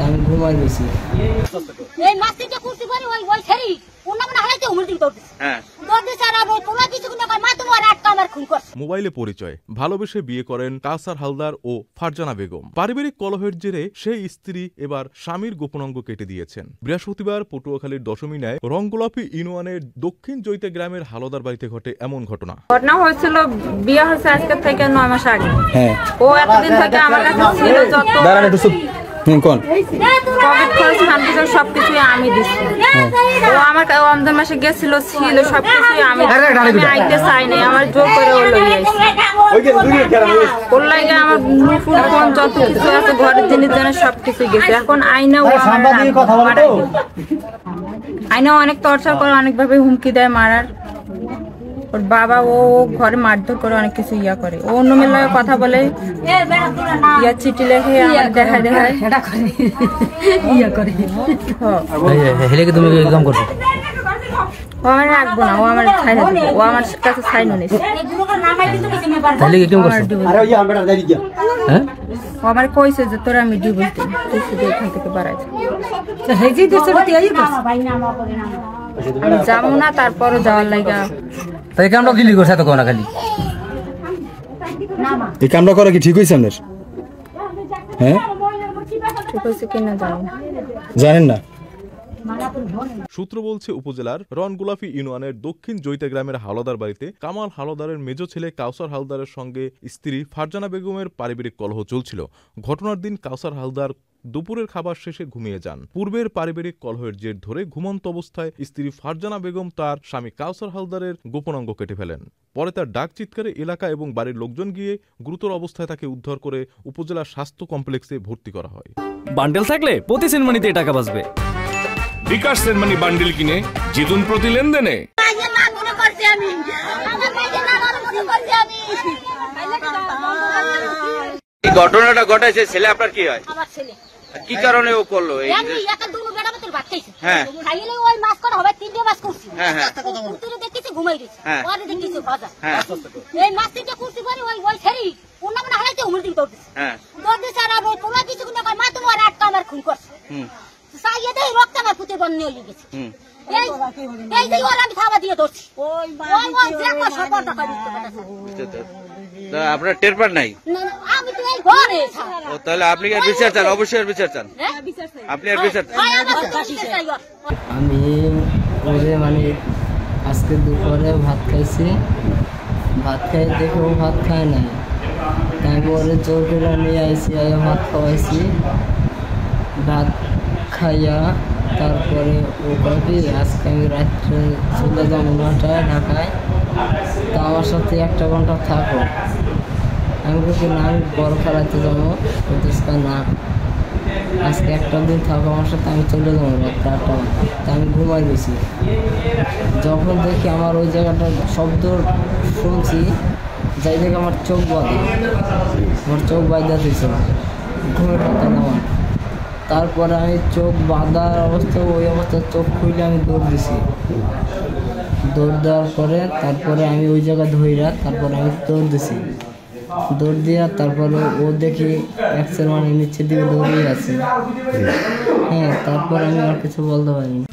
আমি ঘুমাই গেছি। এই মাস্টারটা কুর্সি পরে ওই ছেড়ি ওনা মনে হালাইতে হুমড়ি দৌড়। হ্যাঁ দৌড় দিছে আর তোমরা কিছু না কয় মা তোমার আটকা আমার খুন করছে। মোবাইলে পরিচয়, ভালোবেসে বিয়ে করেন কাউসার হালদার ও ফারজানা বেগম। পারিবারিক কলহের জেরে সেই স্ত্রী এবার স্বামীর গোপনাঙ্গ কেটে দিয়েছেন। বৃহস্পতিবার পটুয়াখালীর দশমিনায় রংগোলাপি ইউনিয়নের দক্ষিণ জৈতে গ্রামের হালদার বাড়িতে ঘটে এমন ঘটনা। ঘটনা হয়েছিল বিয়ে হয়েছে আজকে থেকে 9 মাস আগে। হ্যাঁ ও এতদিন থেকে আমার কাছে ছিল যত কোন কোভিড খরচ ফান্ডিং সবকিছুই আমি দিচ্ছি। ও আমার রমজান মাসে গেছিল ছিল সবকিছুই আমি আইতে চাই নাই, আমার জোর করে ও লই আইছে। ওর লাগে আমার ফুল ফোন যত কিছু আছে ঘরের জিনিস জানে সবকিছু গেছে। এখন আইনাও অনেক টর্চার করে, অনেকভাবে হুমকি দেয় মারার। ওর বাবা ও ঘরে মারধর করে অনেক কিছু ইয়া করে। ও অন্য মেলায় কথা বলে, ইয়া চিঠি লেখে আমার দেখায় ইয়া করে। তুমি কাম করছো? ও আমার রাখবো না, ও আমার ছাই না, ও আমার কাছে ছাই নিস। ও আমার কইছে যে তোরা আমি ডিভোর্স দিই, তুই শুধু এখান থেকে বাড়াইছে। আমি যাবো না, তারপরও যাওয়ার লাগা তাই কামটা ডিলিট করছে তো কোনা খালি। এই কামটা করা কি ঠিক হইছে আপনার? হ্যাঁ ঠিক হইছে কিনা জানেন না। সূত্র বলছে, উপজেলার রনগোলাপি ইউনিয়নের দক্ষিণ জৈতে গ্রামের হালদার বাড়িতে কামাল হালদারের মেজ ছেলে কাউসার হালদারের সঙ্গে স্ত্রী ফারজানা বেগমের পারিবারিক কলহ চলছিল। ঘটনার দিন কাউসার হালদার দুপুরের খাবার শেষে ঘুমিয়ে যান। পূর্বের পারিবারিক কলহের জের ধরে ঘুমন্ত অবস্থায় স্ত্রী ফারজানা বেগম তার স্বামী কাউসার হালদারের গোপনাঙ্গ কেটে ফেলেন। পরে তার ডাক চিৎকারে এলাকা এবং বাড়ির লোকজন গিয়ে গুরুতর অবস্থায় তাকে উদ্ধার করে উপজেলা স্বাস্থ্য কমপ্লেক্সে ভর্তি করা হয়। বান্ডেল থাকলে প্রতি সেনমানিতে টাকা বাঁচবে। বিকাশ সেনমানি বান্ডেল কিনে জিতুন প্রতি লেনদেনে। এই ঘটনাটা ঘটাইছে ছেলে আপনার কি হয়? আমার ছেলে। কি কারণে ও করলো? আমি একা দুনো বেড়া মতো ভাত খাইছি। হ্যাঁ খাইলে ওই মাছ করা হবে, 3টে মাছ করছি। হ্যাঁ হ্যাঁ উত্তরে দেখতেছি ঘুমাই গেছে। পরে দেখতেছি ভাজা। হ্যাঁ এই মাছটা কুর্সি পরে ওই ছেড়ি ওনা মনে হালাইতে হুমড়ি দৌড়। হ্যাঁ দৌড় দিছে আর তোমরা কিছু না কয় মা তোমার আটকা আমার খুন করছে। সাইয়ে দেই রক্ত আমার পুঁতে বন্নি হয়ে গেছে। এই যে ওর আমি থাবা দিয়ে ধরছি। ওই দেখো সবটা করে দিতে। আপনার টের পান নাই? আমি তো এই ঘরে। ও তাহলে আপনি আর বিচার চান? অবশ্যই বিচার চান। আপনি আর বিচার আমি ওরে মানে আজকে দুপুরে ভাত খাইছি, ভাত খাই দেখে ও ভাত খায় নাই, তাই ওরে জোর করে নিয়ে আইসি, ভাত খাওয়াইছি। ভাত খাইয়া তারপরে ও কবি আজকে আমি রাত্রে চলে যাবো নটায় ঢাকায়, তা আমার সাথে 1 ঘন্টা থাকো। আমি বলছি না, আমি বড় খেলাতে যাবো। বলতেছি না, আজকে একটা দিন থাকো আমার সাথে, আমি চলে যাবো রাত্রে 8টা। তা আমি ঘুমাই গেছি। যখন দেখি আমার ওই জায়গাটা শব্দ শুনছি, যাই দেখে আমার চোখ বাঁধা, আমার চোখ বাঁধা দিয়েছে, ঘুমের কথা আমার। তারপরে আমি চোখ বাঁধার অবস্থা, ওই অবস্থায় চোখ খুলে আমি দৌড় দিছি। দৌড় দেওয়ার পরে তারপরে আমি ওই জায়গায় ধইরা তারপরে আমি দৌড় দিছি। দৌড় দিয়া তারপরে ও দেখি মানে নিচের দিকে দৌড়িয়ে আছে। হ্যাঁ তারপর আমি আর কিছু বলতে পারিনি।